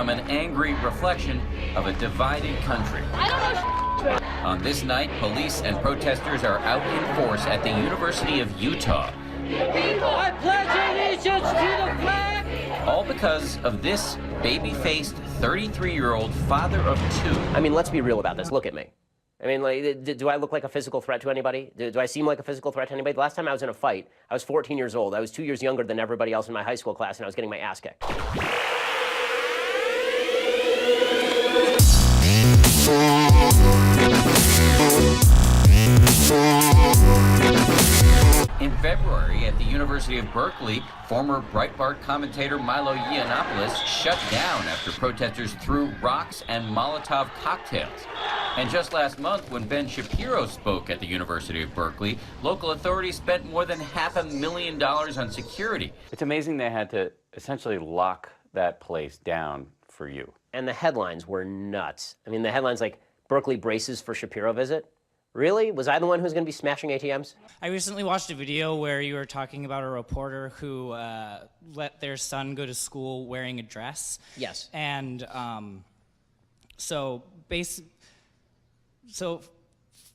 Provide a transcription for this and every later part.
become an angry reflection of a divided country. On this night, police and protesters are out in force at the University of Utah. I pledge allegiance to the flag! All because of this baby-faced 33-year-old father of two. I mean, let's be real about this. Look at me. I mean, like, do I look like a physical threat to anybody? Do I seem like a physical threat to anybody? The last time I was in a fight, I was 14 years old. I was 2 years younger than everybody else in my high school class, and I was getting my ass kicked. In February, at the University of Berkeley, former Breitbart commentator Milo Yiannopoulos shut down after protesters threw rocks and Molotov cocktails. And just last month, when Ben Shapiro spoke at the University of Berkeley, local authorities spent more than $500,000 on security. It's amazing they had to essentially lock that place down for you. And the headlines were nuts. I mean, the headlines like, Berkeley braces for Shapiro visit. Really? Was I the one who was going to be smashing ATMs? I recently watched a video where you were talking about a reporter who let their son go to school wearing a dress. Yes. And so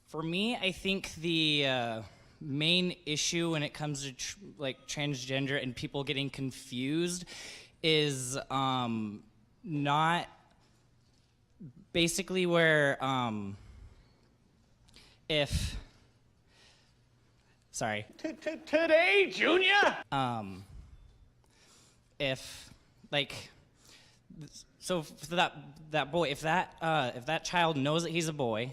for me, I think the main issue when it comes to transgender and people getting confused is not basically where Today, Junior? So for that boy, if that child knows that he's a boy,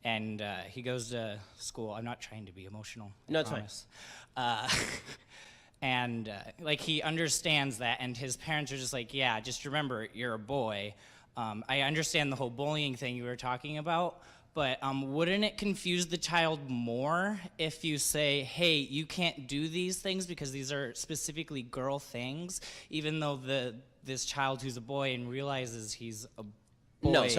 and he goes to school, I'm not trying to be emotional. No, it's fine. And he understands that, and his parents are just like, yeah, just remember you're a boy. I understand the whole bullying thing you were talking about. But wouldn't it confuse the child more if you say, hey, you can't do these things because these are specifically girl things, even though this child who's a boy and realizes he's a boy? No, if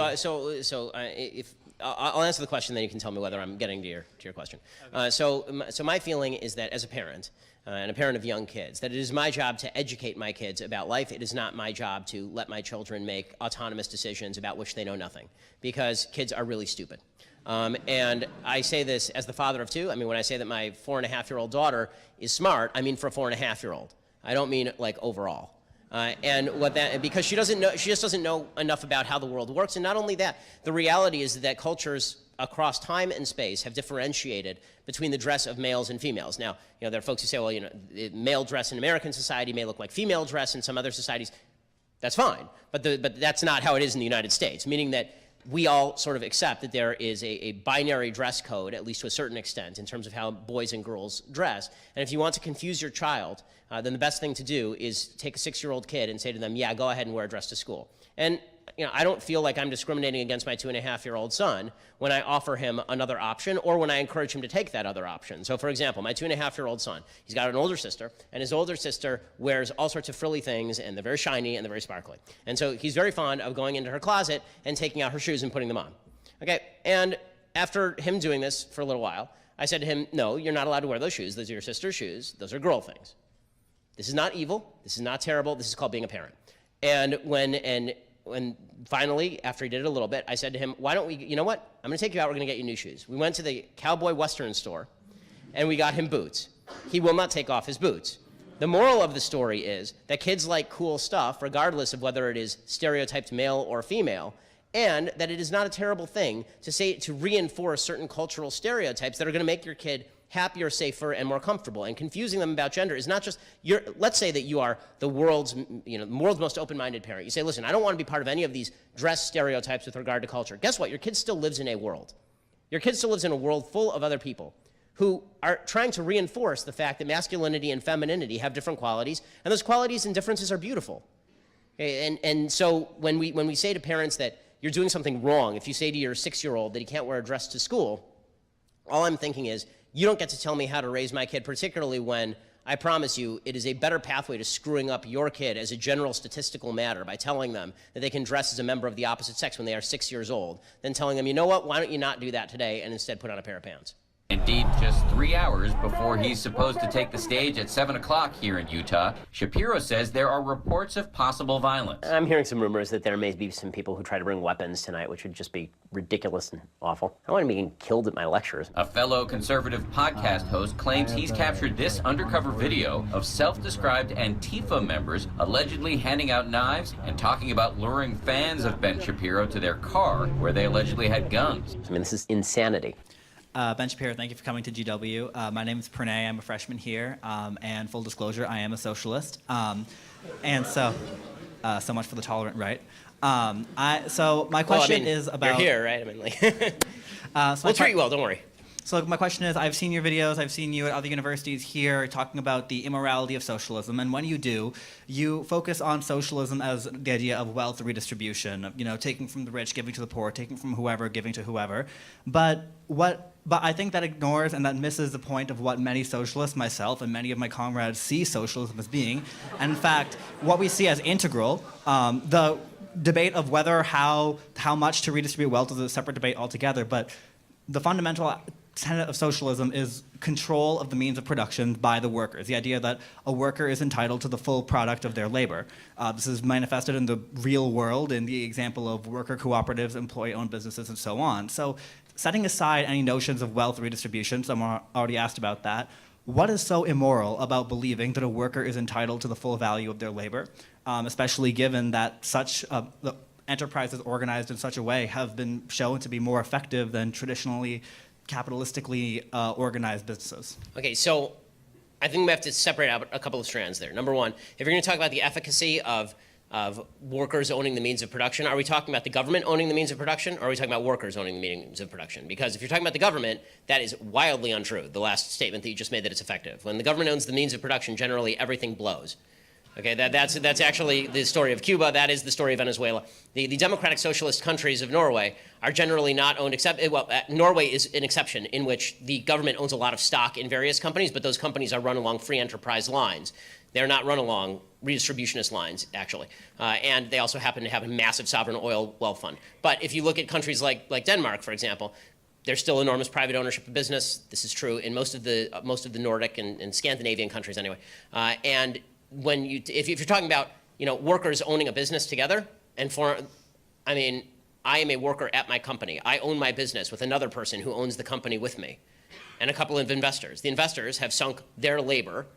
I'll answer the question, then you can tell me whether I'm getting to your question. Okay. So my feeling is that as a parent, and a parent of young kids, that it is my job to educate my kids about life. It is not my job to let my children make autonomous decisions about which they know nothing, because kids are really stupid. And I say this as the father of two. I mean, when I say that my 4.5-year-old daughter is smart, I mean for a 4.5-year-old. I don't mean like overall. Because she just doesn't know enough about how the world works. And not only that, the reality is that cultures across time and space have differentiated between the dress of males and females. Now, there are folks who say, well, male dress in American society may look like female dress in some other societies. That's fine, but that's not how it is in the United States, meaning that we all sort of accept that there is a binary dress code, at least to a certain extent, in terms of how boys and girls dress. And if you want to confuse your child, then the best thing to do is take a 6-year-old kid and say to them, yeah, go ahead and wear a dress to school. And I don't feel like I'm discriminating against my 2.5-year-old son when I offer him another option or when I encourage him to take that other option. So for example, my 2.5-year-old son, he's got an older sister, and his older sister wears all sorts of frilly things, and they're very shiny and they're very sparkly. And so he's very fond of going into her closet and taking out her shoes and putting them on. Okay, and after him doing this for a little while, I said to him, no, you're not allowed to wear those shoes. Those are your sister's shoes. Those are girl things. This is not evil. This is not terrible. This is called being a parent. And when finally, after he did it a little bit, I said to him, why don't we, you know what? I'm going to take you out. We're going to get you new shoes. We went to the Cowboy Western store, and we got him boots. He will not take off his boots. The moral of the story is that kids like cool stuff, regardless of whether it is stereotyped male or female, and that it is not a terrible thing to reinforce certain cultural stereotypes that are going to make your kid happier, safer, and more comfortable. And confusing them about gender is not just, let's say that you are the world's most open-minded parent. You say, listen, I don't want to be part of any of these dress stereotypes with regard to culture. Guess what? Your kid still lives in a world. Your kid still lives in a world full of other people who are trying to reinforce the fact that masculinity and femininity have different qualities, and those qualities and differences are beautiful. Okay? And so when we say to parents that you're doing something wrong, if you say to your 6-year-old that he can't wear a dress to school, all I'm thinking is, you don't get to tell me how to raise my kid, particularly when, I promise you, it is a better pathway to screwing up your kid as a general statistical matter by telling them that they can dress as a member of the opposite sex when they are 6 years old, than telling them, you know what, why don't you not do that today and instead put on a pair of pants. Indeed, just 3 hours before he's supposed to take the stage at 7 o'clock here in Utah, Shapiro says there are reports of possible violence. I'm hearing some rumors that there may be some people who try to bring weapons tonight, which would just be ridiculous and awful. I don't want to be getting killed at my lectures. A fellow conservative podcast host claims he's captured this undercover video of self-described Antifa members allegedly handing out knives and talking about luring fans of Ben Shapiro to their car where they allegedly had guns. I mean, this is insanity. Ben Shapiro, thank you for coming to GW. My name is Pranay. I'm a freshman here, and full disclosure, I am a socialist. And so much for the tolerant right. So my question is about... You're here, right? I mean, like... we'll treat you well, don't worry. So my question is, I've seen your videos, I've seen you at other universities here talking about the immorality of socialism, and when you do, you focus on socialism as the idea of wealth redistribution, you know, taking from the rich, giving to the poor, taking from whoever, giving to whoever. But I think that ignores and that misses the point of what many socialists, myself and many of my comrades, see socialism as being. And in fact, what we see as integral, the debate of whether how much to redistribute wealth is a separate debate altogether, but the fundamental tenet of socialism is control of the means of production by the workers. The idea that a worker is entitled to the full product of their labor. This is manifested in the real world in the example of worker cooperatives, employee-owned businesses, and so on. So setting aside any notions of wealth redistribution, someone already asked about that, what is so immoral about believing that a worker is entitled to the full value of their labor, especially given that such the enterprises organized in such a way have been shown to be more effective than traditionally capitalistically organized businesses? Okay, so I think we have to separate out a couple of strands there. Number one, if you're going to talk about the efficacy of workers owning the means of production, are we talking about the government owning the means of production, or are we talking about workers owning the means of production? Because if you're talking about the government, that is wildly untrue, the last statement that you just made that it's effective. When the government owns the means of production, generally everything blows. Okay, that's actually the story of Cuba. That is the story of Venezuela. The democratic socialist countries of Norway are generally not owned, Norway is an exception in which the government owns a lot of stock in various companies, but those companies are run along free enterprise lines. They're not run along redistributionist lines, actually. And they also happen to have a massive sovereign oil wealth fund. But if you look at countries like Denmark, for example, there's still enormous private ownership of business. This is true in most of the Nordic and Scandinavian countries anyway. And if you're talking about workers owning a business together, I am a worker at my company. I own my business with another person who owns the company with me, and a couple of investors. The investors have sunk their labor,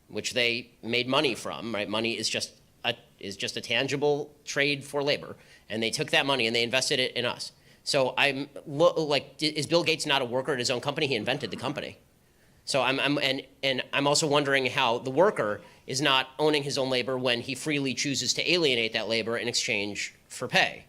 which they made money from. Right? Money is just a tangible trade for labor, and they took that money and they invested it in us. So is Bill Gates not a worker at his own company? He invented the company. So I'm also wondering how the worker is not owning his own labor when he freely chooses to alienate that labor in exchange for pay.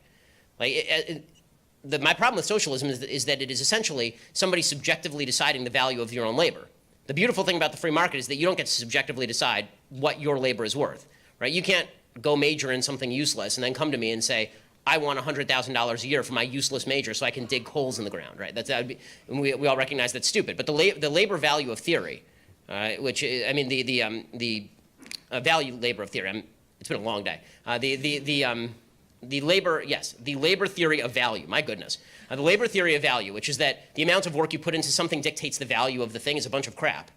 My problem with socialism is that it is essentially somebody subjectively deciding the value of your own labor. The beautiful thing about the free market is that you don't get to subjectively decide what your labor is worth, right? You can't go major in something useless and then come to me and say, I want $100,000 a year for my useless major so I can dig holes in the ground, right? We all recognize that's stupid. But the labor value of theory, which is, I mean, the value labor of theory. It's been a long day. The labor theory of value. My goodness, the labor theory of value, which is that the amount of work you put into something dictates the value of the thing, is a bunch of crap.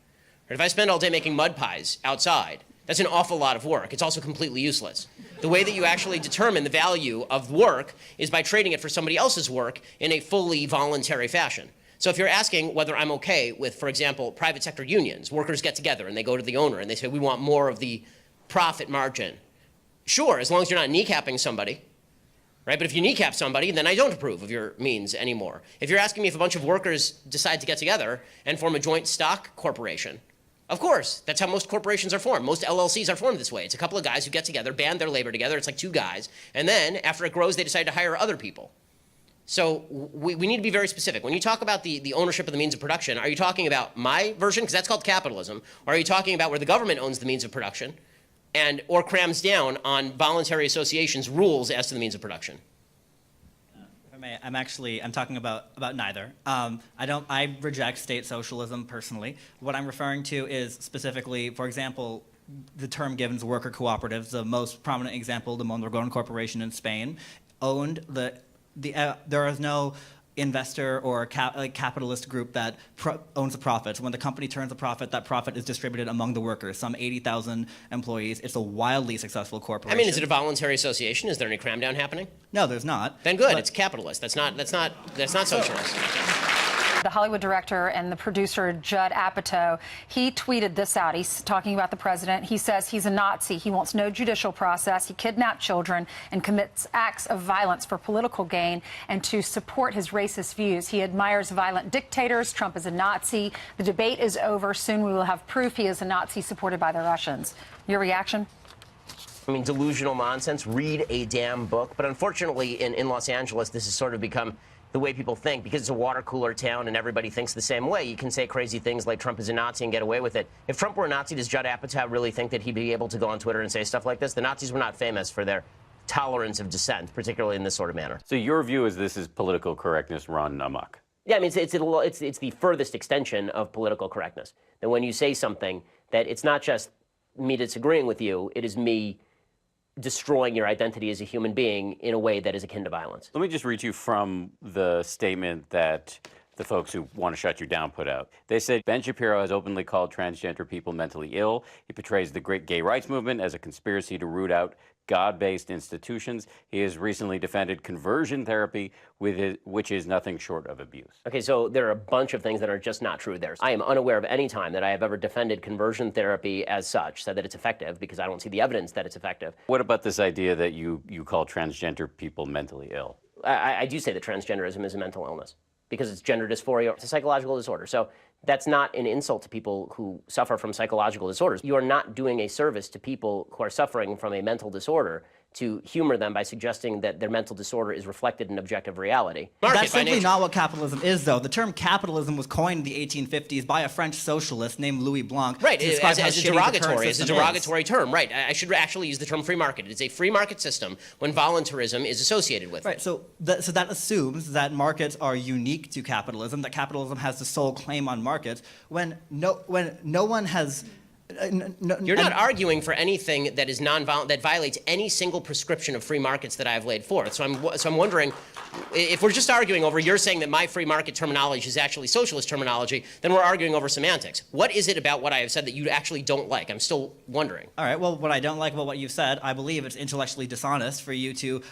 Right? If I spend all day making mud pies outside, that's an awful lot of work. It's also completely useless. The way that you actually determine the value of work is by trading it for somebody else's work in a fully voluntary fashion. So if you're asking whether I'm okay with, for example, private sector unions, workers get together and they go to the owner and they say, we want more of the profit margin. Sure, as long as you're not kneecapping somebody, right? But if you kneecap somebody, then I don't approve of your means anymore. If you're asking me if a bunch of workers decide to get together and form a joint stock corporation, of course, that's how most corporations are formed. Most LLCs are formed this way. It's a couple of guys who get together, band their labor together. It's like two guys. And then after it grows, they decide to hire other people. So we need to be very specific. When you talk about the ownership of the means of production, are you talking about my version, because that's called capitalism, or are you talking about where the government owns the means of production or crams down on voluntary associations' rules as to the means of production? I'm talking about neither. I reject state socialism personally. What I'm referring to is specifically, for example, the term given to worker cooperatives. The most prominent example, the Mondragon Corporation in Spain, owned there is no investor or capitalist group that owns the profits. When the company turns a profit, that profit is distributed among the workers, some 80,000 employees. It's a wildly successful corporation. I mean, is it a voluntary association? Is there any cram down happening? No, there's not. Then good, it's capitalist. That's not socialist. The Hollywood director and the producer, Judd Apatow, he tweeted this out. He's talking about the president. He says he's a Nazi. He wants no judicial process. He kidnapped children and commits acts of violence for political gain and to support his racist views. He admires violent dictators. Trump is a Nazi. The debate is over. Soon we will have proof he is a Nazi supported by the Russians. Your reaction? I mean, delusional nonsense. Read a damn book. But unfortunately, in Los Angeles, this has sort of become the way people think. Because it's a water cooler town and everybody thinks the same way, you can say crazy things like Trump is a Nazi and get away with it. If Trump were a Nazi, does Judd Apatow really think that he'd be able to go on Twitter and say stuff like this? The Nazis were not famous for their tolerance of dissent, particularly in this sort of manner. So your view is this is political correctness run amok? Yeah, I mean, it's the furthest extension of political correctness. That when you say something, that it's not just me disagreeing with you, it is me destroying your identity as a human being in a way that is akin to violence. Let me just read you from the statement that the folks who want to shut you down put out. They said, Ben Shapiro has openly called transgender people mentally ill. He portrays the great gay rights movement as a conspiracy to root out God-based institutions. He has recently defended conversion therapy, which is nothing short of abuse. Okay, so there are a bunch of things that are just not true there. I am unaware of any time that I have ever defended conversion therapy as such, said that it's effective, because I don't see the evidence that it's effective. What about this idea that you call transgender people mentally ill? I do say that transgenderism is a mental illness, because it's gender dysphoria. It's a psychological disorder. So that's not an insult to people who suffer from psychological disorders. You are not doing a service to people who are suffering from a mental disorder to humor them by suggesting that their mental disorder is reflected in objective reality. That's simply not what capitalism is, though. The term capitalism was coined in the 1850s by a French socialist named Louis Blanc. Right, to describe as a derogatory term. Right, I should actually use the term free market. It's a free market system when voluntarism is associated with it. Right, so that assumes that markets are unique to capitalism, that capitalism has the sole claim on markets, when no one has... You're not arguing for anything that is non-violent, that violates any single prescription of free markets that I have laid forth. So I'm wondering, if we're just arguing over, you're saying that my free market terminology is actually socialist terminology, then we're arguing over semantics. What is it about what I have said that you actually don't like? I'm still wondering. All right, well, what I don't like about what you've said, I believe it's intellectually dishonest for you to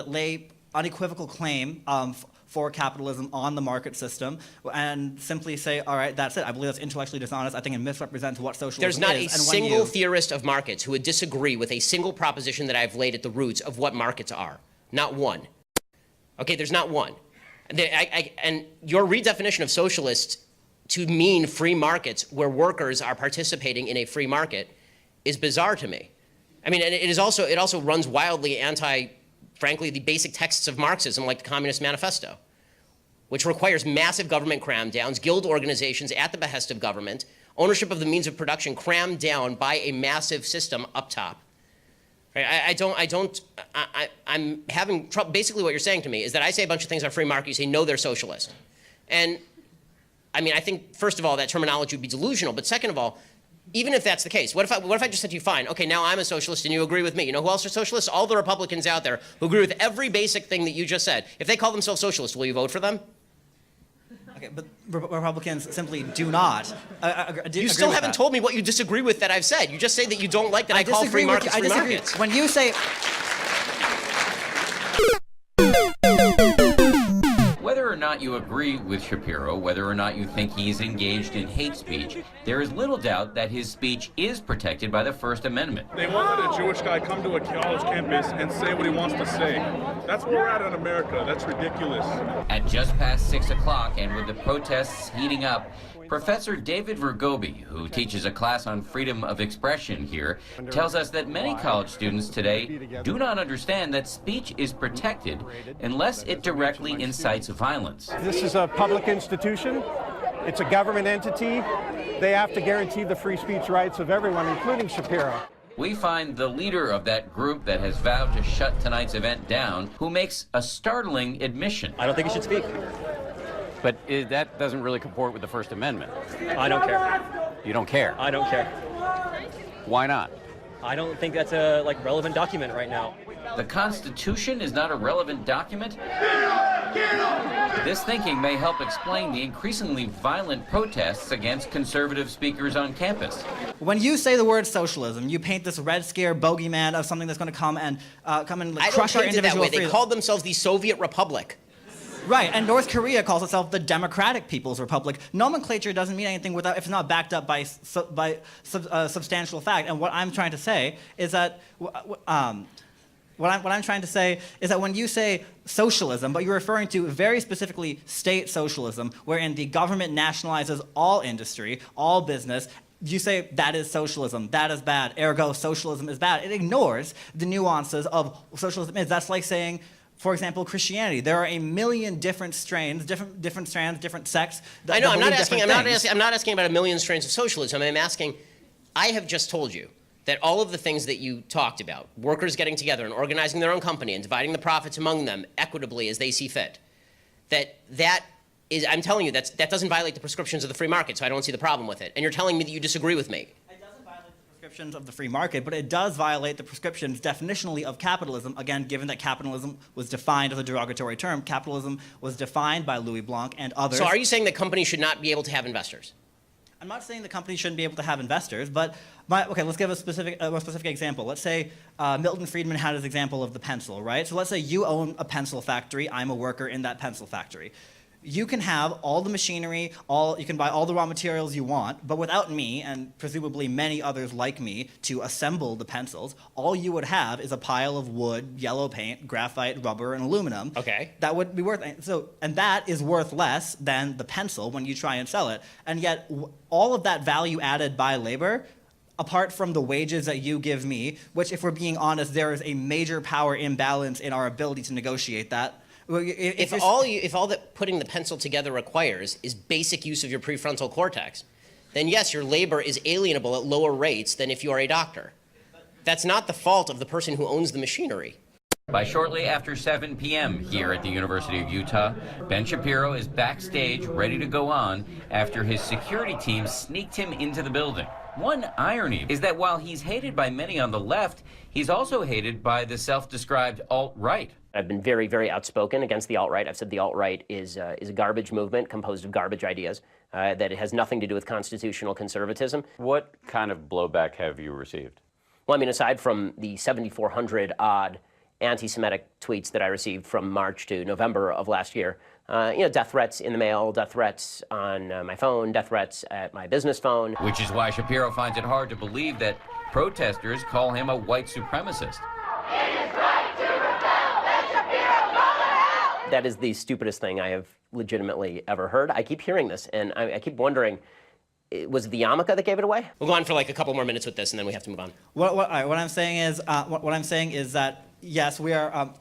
lay unequivocal claim for capitalism on the market system and simply say, all right, that's it. I believe that's intellectually dishonest. I think it misrepresents what socialism is. There's not a single theorist of markets who would disagree with a single proposition that I've laid at the roots of what markets are. Not one. Okay, there's not one. And your redefinition of socialist to mean free markets where workers are participating in a free market is bizarre to me. I mean, and it also runs wildly anti, frankly, the basic texts of Marxism, like the Communist Manifesto, which requires massive government cram-downs, guild organizations at the behest of government, ownership of the means of production crammed down by a massive system up top. Right? I'm having trouble. Basically what you're saying to me is that I say a bunch of things on free market, you say, no, they're socialist. And I mean, I think, first of all, that terminology would be delusional, but second of all, even if that's the case, what if I just said to you, fine, okay, now I'm a socialist and you agree with me. You know who else are socialists? All the Republicans out there who agree with every basic thing that you just said. If they call themselves socialists, will you vote for them? Okay, but Republicans simply do not. You still haven't told me what you disagree with that I've said. You just say that you don't like that I call free markets free markets. When you say... Whether or not you agree with Shapiro, whether or not you think he's engaged in hate speech, there is little doubt that his speech is protected by the First Amendment. They won't let a Jewish guy come to a college campus and say what he wants to say. That's where we're at in America. That's ridiculous. At just past 6 o'clock, and with the protests heating up, Professor David Vergobi, who teaches a class on freedom of expression here, tells us that many college students today do not understand that speech is protected unless it directly incites violence. This is a public institution. It's a government entity. They have to guarantee the free speech rights of everyone, including Shapiro. We find the leader of that group that has vowed to shut tonight's event down, who makes a startling admission. I don't think he should speak. But that doesn't really comport with the First Amendment. I don't care. You don't care? I don't care. Why not? I don't think that's a relevant document right now. The Constitution is not a relevant document? This thinking may help explain the increasingly violent protests against conservative speakers on campus. When you say the word socialism, you paint this red scare bogeyman of something that's going to come and crush our individual freedom. They called themselves the Soviet Republic. Right, and North Korea calls itself the Democratic People's Republic. Nomenclature doesn't mean anything if it's not backed up by substantial fact. And what I'm trying to say is that what I'm trying to say is that when you say socialism, but you're referring to very specifically state socialism, wherein the government nationalizes all industry, all business, you say that is socialism, that is bad, ergo socialism is bad. It ignores the nuances of socialism. That's like saying, for example, Christianity. There are a million different strains, different strands, different sects. I know. I'm not asking about a million strains of socialism. I'm asking. I have just told you that all of the things that you talked about, workers getting together and organizing their own company and dividing the profits among them equitably as they see fit, that is, I'm telling you, that doesn't violate the prescriptions of the free market, so I don't see the problem with it. And you're telling me that you disagree with me. It doesn't violate the prescriptions of the free market, but it does violate the prescriptions definitionally of capitalism. Again, given that capitalism was defined as a derogatory term, capitalism was defined by Louis Blanc and others. So are you saying that companies should not be able to have investors? I'm not saying the company shouldn't be able to have investors, but let's give a more specific example. Let's say Milton Friedman had his example of the pencil, right? So let's say you own a pencil factory. I'm a worker in that pencil factory. You can have all the machinery, you can buy all the raw materials you want, but without me, and presumably many others like me, to assemble the pencils, all you would have is a pile of wood, yellow paint, graphite, rubber, and aluminum. Okay. That would be worth, and that is worth less than the pencil when you try and sell it. And yet, all of that value added by labor, apart from the wages that you give me, which if we're being honest, there is a major power imbalance in our ability to negotiate that. If all that putting the pencil together requires is basic use of your prefrontal cortex, then yes, your labor is alienable at lower rates than if you are a doctor. That's not the fault of the person who owns the machinery. By shortly after 7 p.m. here at the University of Utah, Ben Shapiro is backstage ready to go on after his security team sneaked him into the building. One irony is that while he's hated by many on the left, he's also hated by the self-described alt-right. I've been very, very outspoken against the alt-right. I've said the alt-right is a garbage movement composed of garbage ideas, that it has nothing to do with constitutional conservatism. What kind of blowback have you received? Well, I mean, aside from the 7,400-odd anti-Semitic tweets that I received from March to November of last year, death threats in the mail, death threats on my phone, death threats at my business phone. Which is why Shapiro finds it hard to believe that protesters call him a white supremacist. It is right to rebel, let Shapiro call it out! That is the stupidest thing I have legitimately ever heard. I keep hearing this, and I keep wondering, was it the yarmulke that gave it away? We'll go on for like a couple more minutes with this, and then we have to move on. What I'm saying is that yes, we are.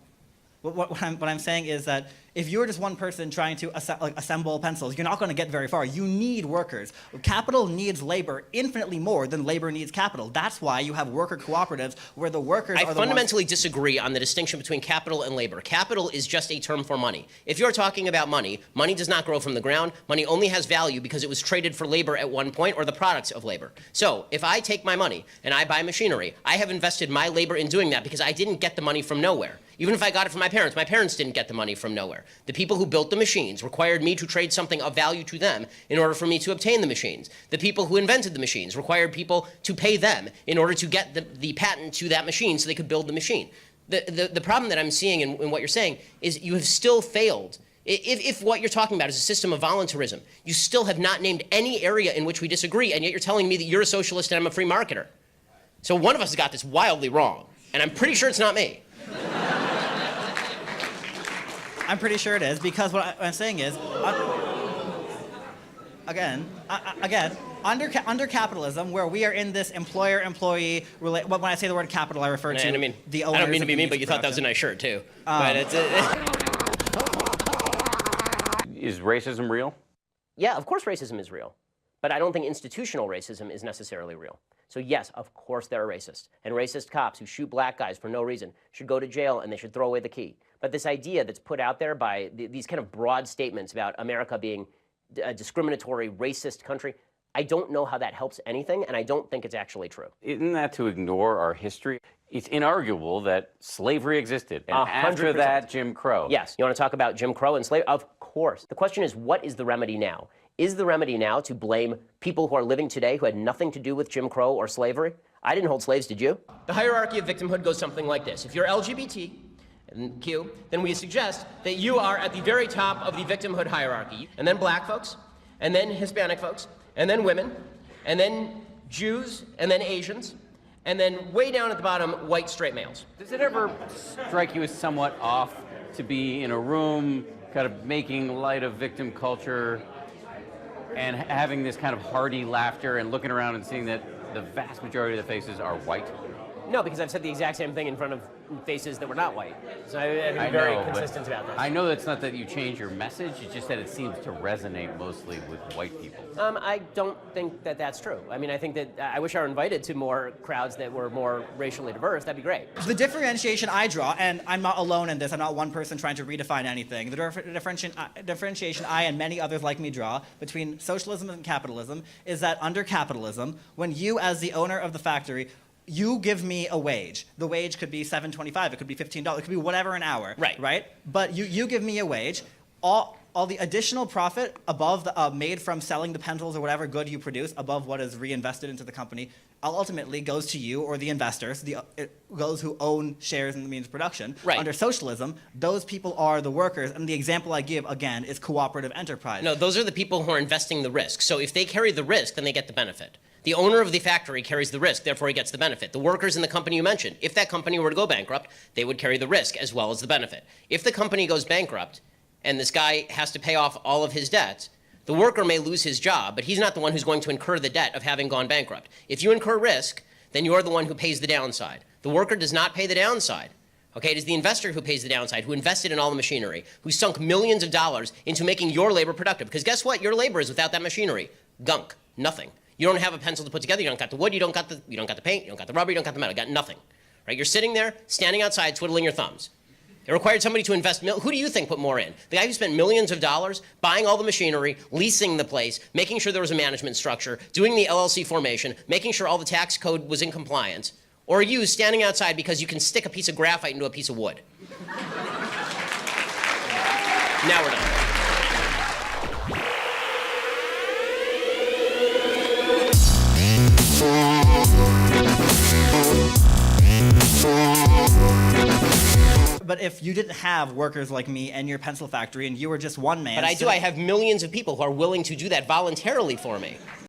What I'm saying is that if you're just one person trying to assemble pencils, you're not going to get very far. You need workers. Capital needs labor infinitely more than labor needs capital. That's why you have worker cooperatives where the workers are the fundamentally disagree on the distinction between capital and labor. Capital is just a term for money. If you're talking about money, money does not grow from the ground. Money only has value because it was traded for labor at one point or the products of labor. So if I take my money and I buy machinery, I have invested my labor in doing that because I didn't get the money from nowhere. Even if I got it from my parents didn't get the money from nowhere. The people who built the machines required me to trade something of value to them in order for me to obtain the machines. The people who invented the machines required people to pay them in order to get the patent to that machine so they could build the machine. The problem that I'm seeing in what you're saying is you have still failed. If what you're talking about is a system of voluntarism, you still have not named any area in which we disagree, and yet you're telling me that you're a socialist and I'm a free marketer. So one of us has got this wildly wrong, and I'm pretty sure it's not me. I'm pretty sure it is, because what I'm saying is, again, under capitalism, where we are in this employer-employee, when I say the word capital, I refer to the owners. I don't mean to be mean, but you thought that was a nice shirt, too. Is racism real? Yeah, of course racism is real. But I don't think institutional racism is necessarily real. So yes, of course there are racists. And racist cops who shoot black guys for no reason should go to jail and they should throw away the key. But this idea that's put out there by these kind of broad statements about America being a discriminatory, racist country, I don't know how that helps anything, and I don't think it's actually true. Isn't that to ignore our history? It's inarguable that slavery existed, and 100%. after that, Jim Crow. Yes. You want to talk about Jim Crow and slavery? Of course. The question is, what is the remedy now? Is the remedy now to blame people who are living today who had nothing to do with Jim Crow or slavery? I didn't hold slaves, did you? The hierarchy of victimhood goes something like this. If you're LGBT and Q, then we suggest that you are at the very top of the victimhood hierarchy. And then black folks, and then Hispanic folks, and then women, and then Jews, and then Asians, and then way down at the bottom, white straight males. Does it ever strike you as somewhat off to be in a room kind of making light of victim culture and having this kind of hearty laughter and looking around and seeing that the vast majority of the faces are white? No, because I've said the exact same thing in front of faces that were not white. So I've been very consistent about this. I know it's not that you change your message, it's just that it seems to resonate mostly with white people. I don't think that that's true. I mean, I think that I wish I were invited to more crowds that were more racially diverse. That'd be great. The differentiation I draw, and I'm not alone in this, I'm not one person trying to redefine anything. The differentiation I and many others like me draw between socialism and capitalism is that under capitalism, when you as the owner of the factory, you give me a wage. The wage could be $7.25, it could be $15, it could be whatever an hour. Right? But you give me a wage. All the additional profit above the made from selling the pencils or whatever good you produce above what is reinvested into the company ultimately goes to you or the investors, those who own shares in the means of production. Right. Under socialism, those people are the workers, and the example I give, again, is cooperative enterprise. No, those are the people who are investing the risk. So if they carry the risk, then they get the benefit. The owner of the factory carries the risk, therefore he gets the benefit. The workers in the company you mentioned, if that company were to go bankrupt, they would carry the risk as well as the benefit. If the company goes bankrupt and this guy has to pay off all of his debts, the worker may lose his job, but he's not the one who's going to incur the debt of having gone bankrupt. If you incur risk, then you're the one who pays the downside. The worker does not pay the downside. Okay, it is the investor who pays the downside, who invested in all the machinery, who sunk millions of dollars into making your labor productive. Because guess what? Your labor is without that machinery. Gunk. Nothing. You don't have a pencil to put together. You don't got the wood. You don't got the paint. You don't got the rubber. You don't got the metal. You got nothing. Right? You're sitting there, standing outside, twiddling your thumbs. It required somebody to invest. Who do you think put more in? The guy who spent millions of dollars buying all the machinery, leasing the place, making sure there was a management structure, doing the LLC formation, making sure all the tax code was in compliance, or you standing outside because you can stick a piece of graphite into a piece of wood? Now we're done. But if you didn't have workers like me and your pencil factory and you were just one man... But I do. I have millions of people who are willing to do that voluntarily for me.